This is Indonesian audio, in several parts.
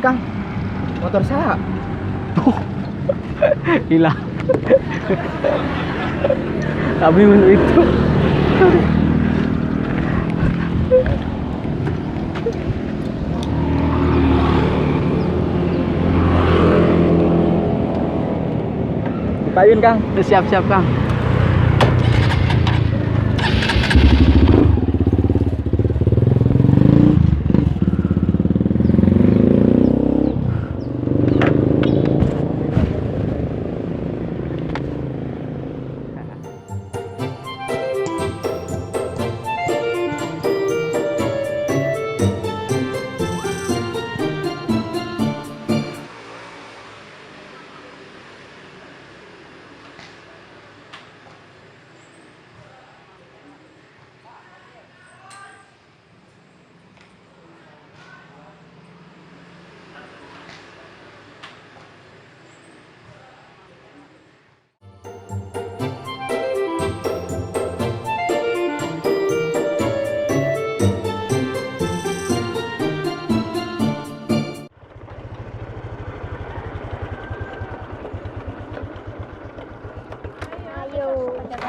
Kang, motor saya. Tuh, hilang. Tapi menurut itu. Dipayun Kang. Siap-siap, Kang.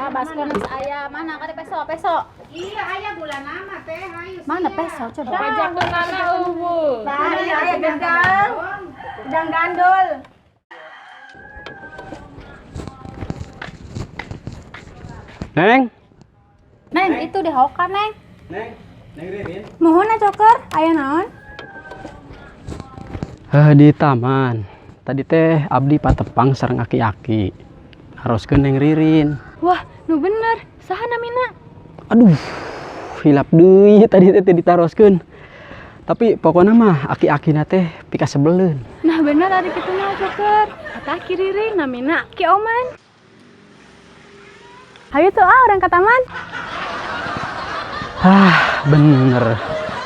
Baskon ayah mana kada peso. Iya, ayah bulan nama teh, ayo. Mana peso coba. Pajak nana ubu. Ayah gendang gandul. Neng, itu di hoka, Neng. Neng Ririn. Mohon coker, aya naon? Di taman. Tadi teh abdi patepang sareng aki-aki. Haroskeun Neng Ririn. Wah, nu bener. Saha namina? Aduh, hilap deui tadi teh ditaroskeun. Tapi pokoknya mah aki-akina teh pika sebeleun. Nah bener ari kitu mah coker. Kata Kiriri namina Ki Oman. Hayu tuh orang ke taman. Bener.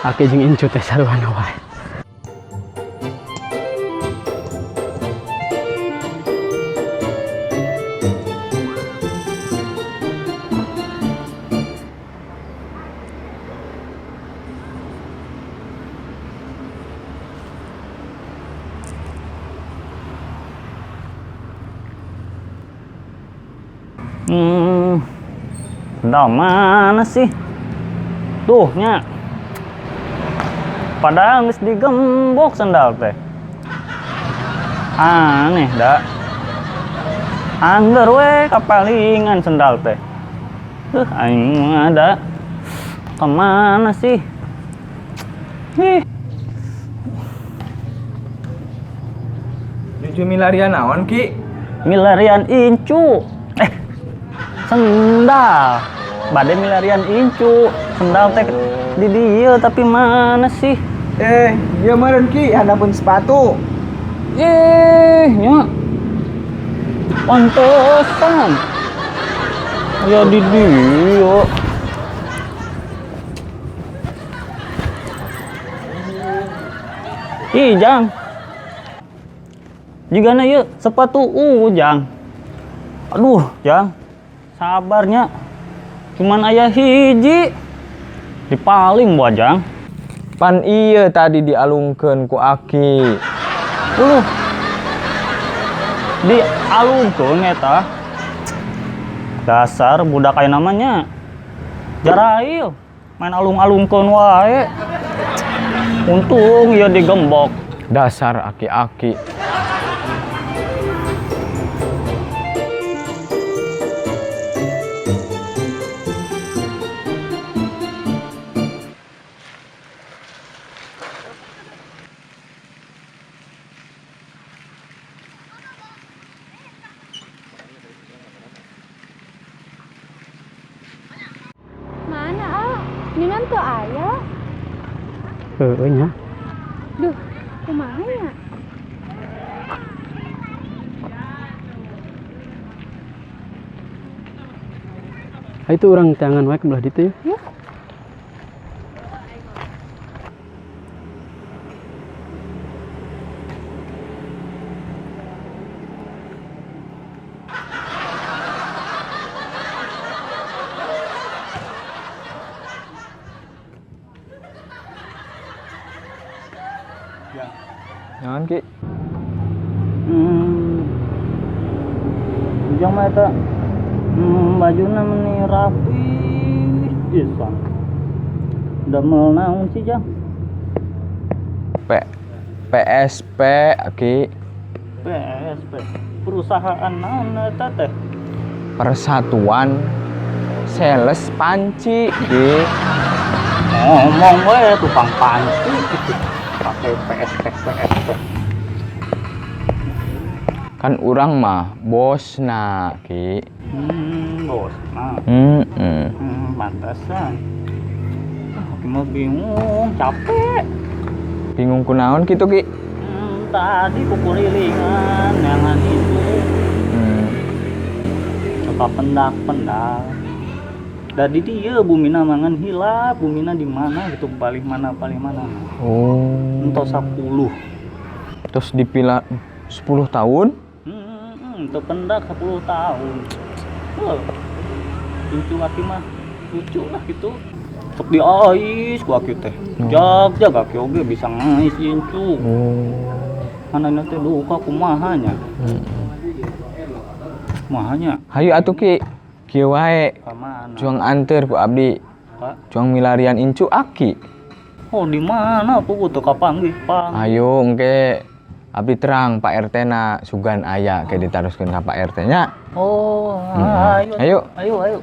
Aki jeung Incu teh saruana wae. Sendal mana sih? Tuh nya. Padahal geus digembok sendal teh. Aneh dah. Angger we kapalingan sendal teh. Aing mah ada. Kemana sih? Incu milarian naon Ki? Milarian Incu. Sendal. Bade milarian Incu. Sendal teh di dieu tapi mana sih? Dia meureun Ki, handapun sepatu. Nya. Pantesan. Ya di dieu. Jang. Jigana ieu sepatu Ujang. Aduh, Jang. Sabarnya. Cuman aya hiji. Dipaling buat Jang. Pan iya tadi dialungkeun ku Aki. Dialungkeun eta. Dasar budak aya namanya. Jarail. Main alung-alungkeun wae. Untung ieu digembok. Dasar aki-aki. Ninan tuh ayah. Nya. Duh, kumaha ya? Itu orang tangan wae kebelah ditu ya. Ya. Jangan Ki. Ujang mah eta bajuna meni rapi pisan. Damel naon sih Jang? PSP Ki. PSP. Perusahaan naon eta teh? Persatuan Sales Panci Ki. Ngomong we tukang panci gitu. Pakai PSP. Kan urang mah bosna Ki. Bos. Nah. Pantesan. Aku mah bingung, capek. Bingung kunaon gitu Ki. Tadi kukulilingan yangan itu. Suka pendak. Dari dia bumina mangan hilap, bumina di mana gitu, paling mana. Oh. Entos 10. Terus dipila 10 tahun? Itu pendak 10 tahun. Lucu laki mah, lucu lah gitu. Sok diais ku aki teh. Jag aki oge bisa ngais incu. Mana nanti luka kumahanya. Kumahanya. Hayu atuh Ki. Kieu wae. Ka mana? Juang anter ku abdi. Ka? Juang milarian incu aki. Oh, di mana tuh teu kapanggih, Pang? Ayo engke abdi terang Pak RT na sugan aya ke ditaruskeun ka Pak RT nya. Oh, Ayo. Ayo.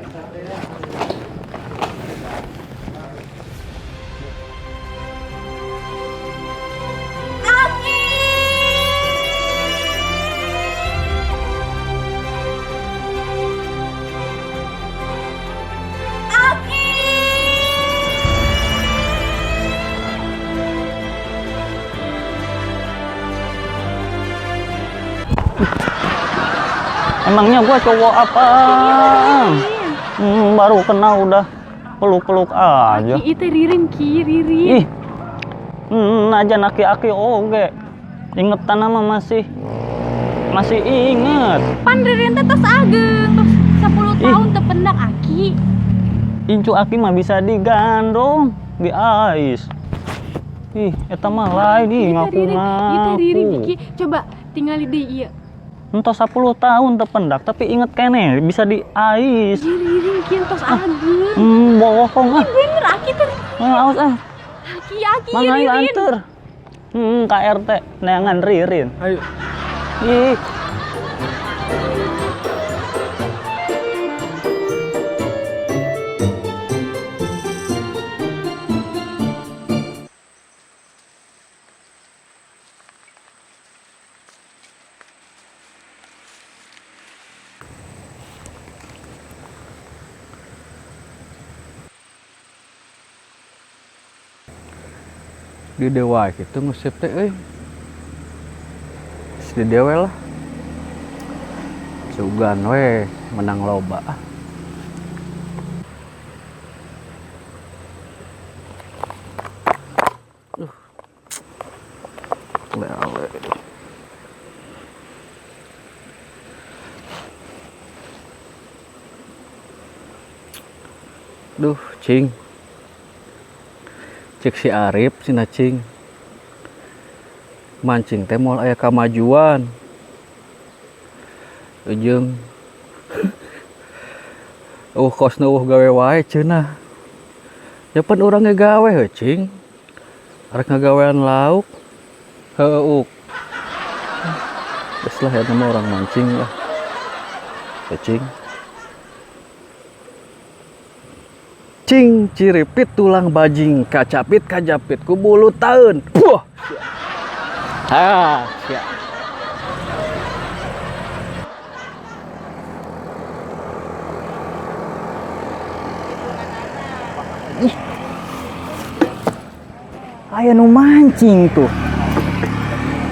Emangnya gua cowok apa? Baru kenal udah peluk-peluk aja. Ki itu Ririn Ki, Ririn. Ih. Aja aki-aki oge. Ingetan nama masih inget. Pan Ririn teh tos ageng, tos 10 tahun teu pendak aki. Incu aki mah bisa digandong, di ais. Ih, eta mah lain ih ngaku-ngaku. Itu Ririn Ki. Coba tinggal di ieu. Entos 10 tahun terpendak, tapi inget kene bisa di ais. Ririn Ki tos ageng. Bohong ah. Bener aki teh. Awas ah. Aki Mangai Ririn. anter. KRT neangan Ririn. Ayo. Ih. Di dewa gitu ngusip teh euy. Di dewe lah. Sugan we menang loba. Lewe. Duh, cing. Cek si Arif, si Nacing. Mancing teh moal aya kamajuan. Ujung. Kosna gawe wae cenah. Nyapan urang gawe heuh, cing. Arek ngagawean lauk. Heuh. Geus lah eta mah orang mancing lah. Cing. Cing ciripit tulang bajing kacapit kajapit ku bulu taun. Puh. Siap. Aya nu mancing tuh.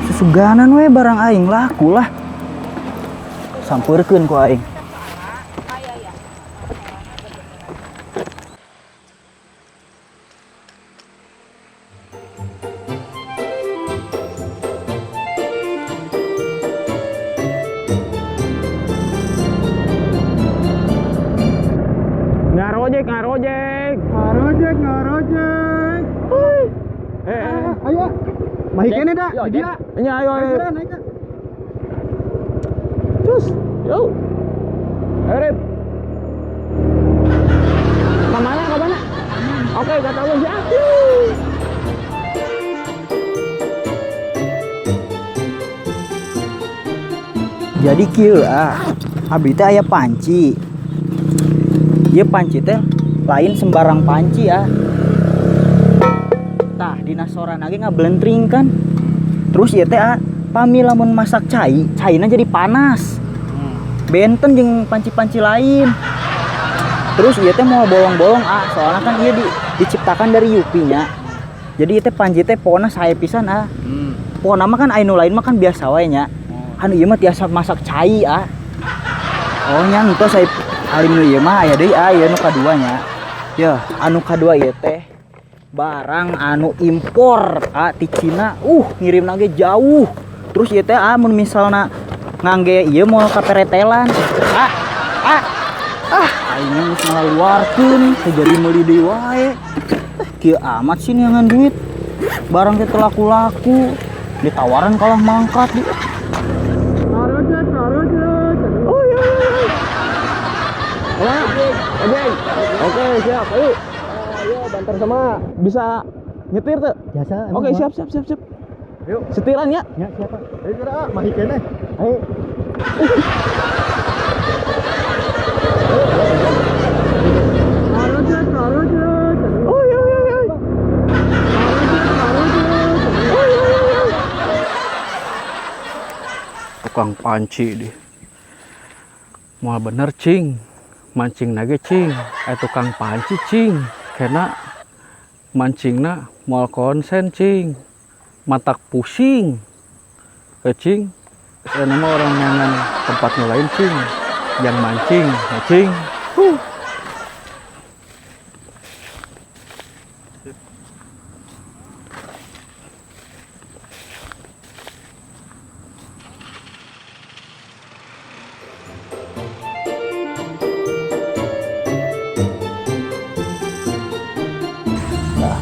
Susuganan we barang aing laku lah. Sampeurkeun ku aing. Ngarojek. Ayo. Mahi kene dah. Yo, Dia. Nya ayo ayo. Naik dah. Cus. Yo. Ayo Rip. Kemana? Oke, gak tahu ya. Jadi kieu abdi teh aya panci. Ieu panci teh lain sembarang panci ya. Tah dina sorana ge ngablentring kan. Terus ieu teh pami lamun masak cai, caina jadi panas. Benten jeung panci-panci lain. Terus ieu teh mau bolong-bolong soalnya kan ieu diciptakan dari yupinya. Jadi ieu teh panci teh pokona sae pisan Pokona mah kan anu lain mah kan biasa wae nya. Anu ieu mah tiasa masak cai Oh nya engko saya alim nu ieu mah aya deui ieu nu kaduanya. Ya, anu kadua ieu teh barang anu impor ti Cina. Ngirimna ge jauh. Terus ieu teh mun misalna ngangge ieu moal kaperetelan. Aing geus ngaluarkeun teh jadi meuli deui wae. Kieu amat sih nyangan duit. Barang teh teu laku-laku. Ditawaran kalah mangkat di. Oke, siap. Ayo. Ayo bantar sama. Bisa nyetir tuh? Biasa. Oke, siap. Yuk, setiran ya? Ya, siapa? Ayo kira mahi kene. Ayo. Tukang panci deh. Moal bener cing. Mancing nage cing. Tukang panci cing. Kena mancingna moal konsen cing. Matak pusing. Cing. Saya nama orang yang tempat lain cing. Yang mancing, cing.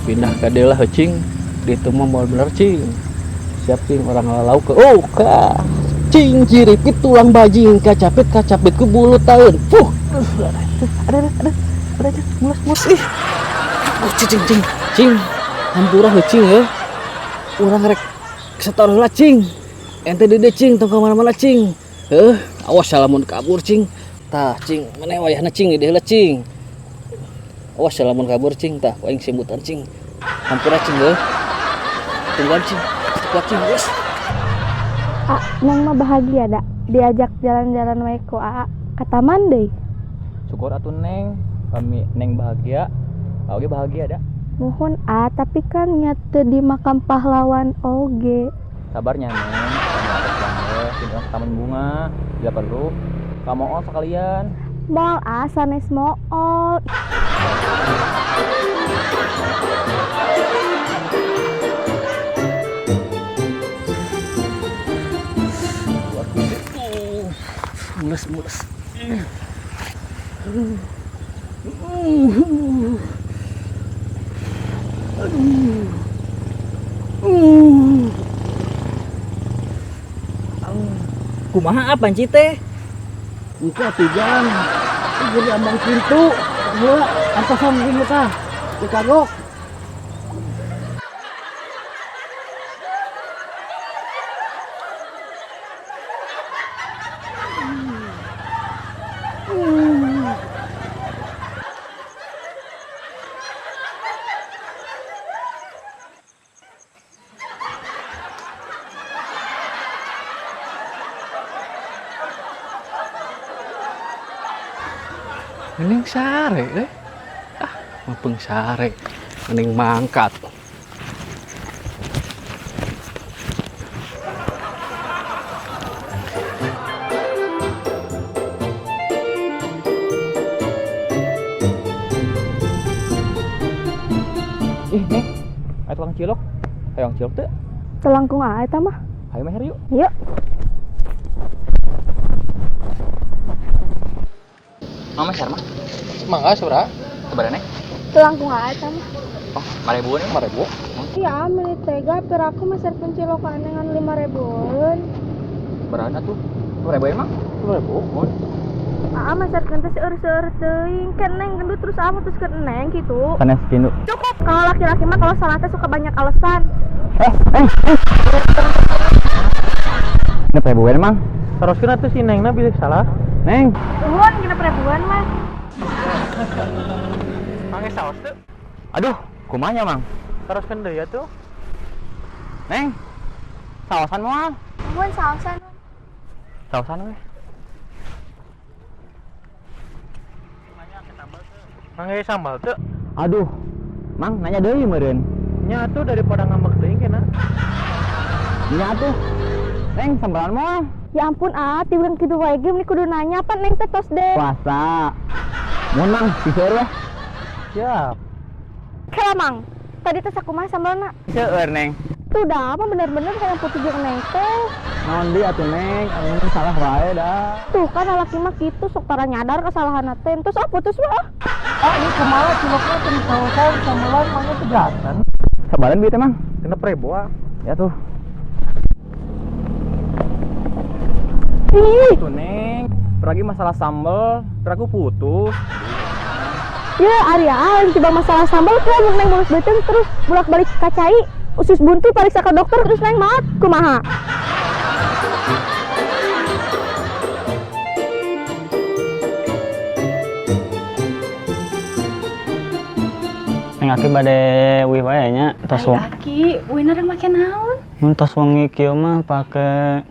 Pindah ke dia lah cing, di itu mah mau bener cing, siap cing orang lalau ke, cing jiripit tulang bajing kacapit ke bulu tahun, ada mulus ih, cing, hampura cing ya, orang rek setor lah cing, ente dede cing, tong kemana-mana cing, awas salamun kabur cing, tah cing, mana wayahna cing di lah cing. Awas salamun kabur cing tah aing simbutan cing. Hampura cing deh. Tungguan cing. Kuat cing bos. Neng mah bahagia dak diajak jalan-jalan wae ku ka taman deui. Syukur atuh Neng, kami Neng bahagia. Oge bahagia dah. Nuhun tapi kan nya teu di makam pahlawan oge. Sabarnya Neng, kami atas banget ke taman bunga. Bila perlu kamu sekalian. Moal sanes moal. Mulus. Kumaha panci teh? Itu atuh jalan. Jadi ambang pintu. Gua antosan gini tah. Dikagok. Mending sare deh. Mapeng sare. Mending mangkat. Neng, ayo tukang cilok. Hayang cilok teh. Telangkung eta mah. Hayu meher yuk. Yuk. Mama share mah. Mangga surah. Sebenarnya Telangkung eta mah. berapa? 5.000 nih, 5.000. Iya, ambil tega, per aku masih pencilokan dengan 5.000-an. Berapa tuh? 5.000 emang? 5.000. Masih kente seur-seur teuing. Kan neng gendut terus terus ke neng gitu. Sanes kindu. Cukup. Kalau laki-laki mah kalau salah teh suka banyak alasan. Ini ribuan emang? Terus kena tuh si Nengna bisa salah. Neng. Nuhun kena ribuan mah. Pakai saus tuh. Aduh, kumanya mang? Terus kan deh ya tuh. Neng. Sawasan moal. Nuhun sausan. Sawasan weh. Pakai sambal tuh. Aduh. Mang nanya deui meureun. Nya tuh daripada ngambek teuing kena. Nya tuh. Neng sambalan moal. Ya ampun tiba kitu wae ge kudu nanya apa neng teh tos deh. Puasa. Mun mang, siseur weh. Siap. Kela mang. Tadi teh sakumaha sambalna? Seueur neng. Tuh dah apa bener-bener kayak putih jeung neng teh. Naon di atuh neng, anu salah wae dah. Tuh kan laki mah kitu sok tara nyadar kesalahan teh. Terus putus wah. Ini kumaha ciloknya tadi sausan sambalan mangnya tegatan. Sabalan bieu teh mang. Kena ribu ah. Ya tuh. Ih, Tuh neng. Peragi masalah sambel, teraku putus. ya Arya, coba masalah sambal tuh neng mulus beuteung terus bolak-balik kacai. Usus buntu pariksa ke dokter terus neng maot kumaha? Neng aki bade wih wae nya tos wong. Aki, winner yang make naon? Mun tos wengi kieu mah pake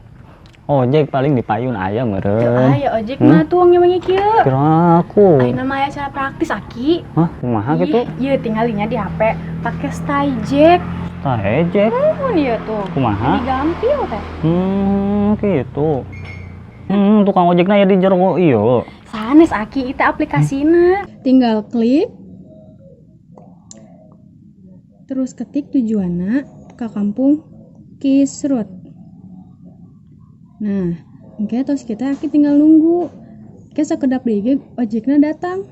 ojek paling dipayun aya meureun. Aya ojek mah tuh wong yang kieu. Kira aku. Ayeuna mah aya cara praktis Aki. Hah, kumaha gitu? Ieu tinggalinya di HP pakai stay jack. Tah ejek. Mun ieu tuh. Kumaha? Digampil teh. Gitu. Tukang ojekna ya di jero ieu. Sanes Aki itu aplikasina. Tinggal klik, terus ketik tujuanna ke kampung Kisrut. Nah, oke terus kita tinggal nunggu. Oke sakedap deui ojekna datang.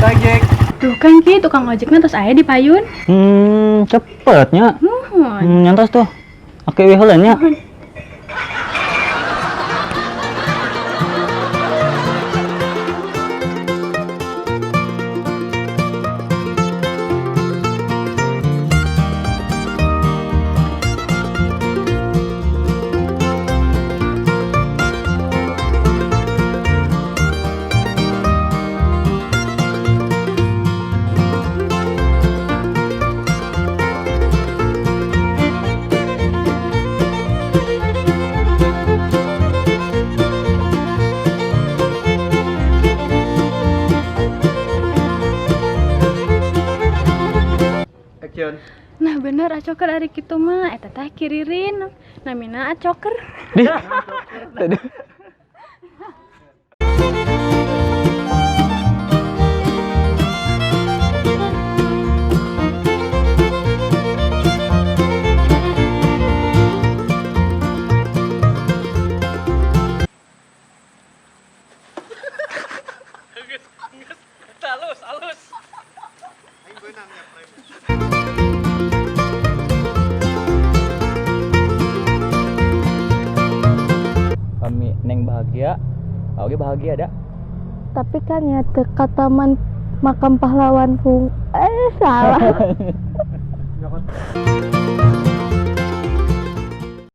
Ojek. Tuh kan Ki, tukang ojekna terus aya di payun. Cepetnya. Nuhun. Nyantos tuh. Oke weh heula nya. Action. Nah bener acoker ari kitu mah eta teh kiririn. Namina acoker. Kami neng bahagia. Oke bahagia dah. Tapi kan ya dekat taman makam pahlawan salah.